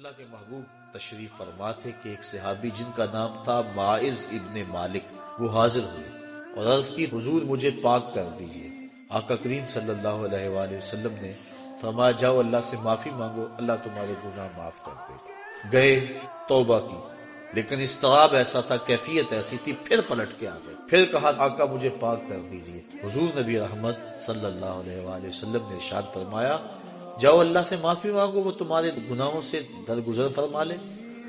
اللہ کے محبوب تشریف فرما تھے کہ ایک صحابی جن کا نام تھا معاذ ابن مالک، وہ حاضر ہوئے اور عرض کی حضور مجھے پاک کر دیجئے۔ آقا کریم صلی اللہ علیہ وآلہ وسلم نے فرمایا جاؤ اللہ سے معافی مانگو، اللہ تمہارے گناہ معاف کر دے۔ گئے، توبہ کی، لیکن اضطراب ایسا تھا، کیفیت ایسی تھی، پھر پلٹ کے آ گئے، پھر کہا آقا مجھے پاک کر دیجئے۔ حضور نبی رحمت صلی اللہ علیہ وآلہ وسلم نے ارشاد فرمایا جاؤ اللہ سے معافی مانگو، وہ تمہارے گناہوں سے درگزر فرما لے۔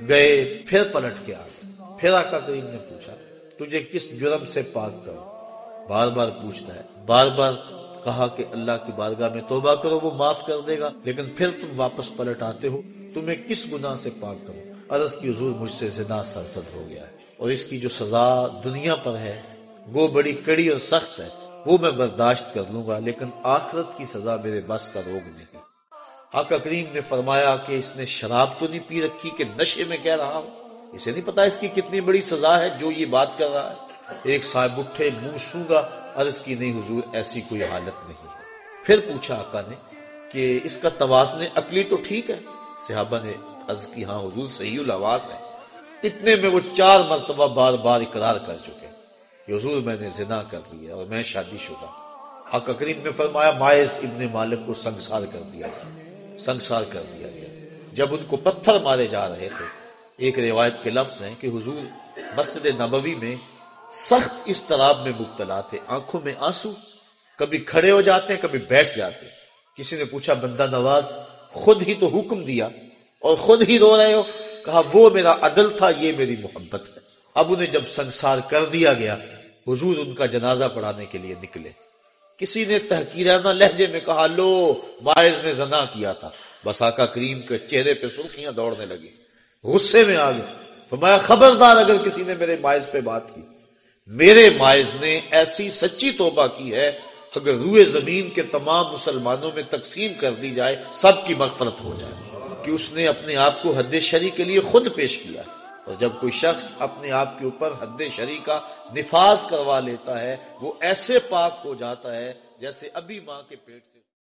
گئے، پھر پلٹ کے آ گئے، پھر آقا کریم نے پوچھا تجھے کس جرم سے پاک کروں؟ بار بار پوچھتا ہے، بار بار کہا کہ اللہ کی بارگاہ میں توبہ کرو، وہ معاف کر دے گا، لیکن پھر تم واپس پلٹ آتے ہو، تمہیں کس گناہ سے پاک کروں؟ عرض کی حضور مجھ سے زنا سرزد ہو گیا ہے، اور اس کی جو سزا دنیا پر ہے وہ بڑی کڑی اور سخت ہے، وہ میں برداشت کر لوں گا، لیکن آخرت کی سزا میرے بس کا روگ نہیں۔ آقا کریم نے فرمایا کہ اس نے شراب تو نہیں پی رکھی کہ نشے میں کہہ رہا ہوں؟ اسے نہیں پتا اس کی کتنی بڑی سزا ہے جو یہ بات کر رہا ہے؟ ایک صاحب اٹھے، منہ سونگا، عرض کی نہیں حضور ایسی کوئی حالت نہیں ہے۔ پھر پوچھا آقا نے کہ اس کا توازن عقلی تو ٹھیک ہے؟ صحابہ نے عرض کی ہاں حضور صحیح الاواز ہے۔ اتنے میں وہ 4 مرتبہ بار بار اقرار کر چکے کہ حضور میں نے زنا کر لیا اور میں شادی شدہ۔ آقا کریم نے فرمایا معاذ ابن مالک کو سنگسار کر دیا جائے، سنگسار کر دیا گیا۔ جب ان کو پتھر مارے جا رہے تھے، ایک روایت کے لفظ ہیں کہ حضور مسجد نبوی میں سخت اضطراب میں مبتلا تھے، آنکھوں میں آنسو، کبھی کھڑے ہو جاتے کبھی بیٹھ جاتے۔ کسی نے پوچھا بندہ نواز خود ہی تو حکم دیا اور خود ہی رو رہے ہو؟ کہا وہ میرا عدل تھا، یہ میری محبت ہے۔ اب انہیں جب سنگسار کر دیا گیا، حضور ان کا جنازہ پڑھانے کے لیے نکلے۔ کسی نے تحقیرانہ لہجے میں کہا لو معاذ نے زنا کیا تھا، بس آقا کریم کے چہرے پہ سرخیاں دوڑنے لگی، غصے میں آ گئے، فرمایا خبردار اگر کسی نے میرے معاذ پہ بات کی، میرے معاذ نے ایسی سچی توبہ کی ہے اگر روئے زمین کے تمام مسلمانوں میں تقسیم کر دی جائے سب کی مغفرت ہو جائے، کہ اس نے اپنے آپ کو حد شرع کے لیے خود پیش کیا۔ اور جب کوئی شخص اپنے آپ کے اوپر حد شرع کا نفاذ کروا لیتا ہے وہ ایسے پاک ہو جاتا ہے جیسے ابھی ماں کے پیٹ سے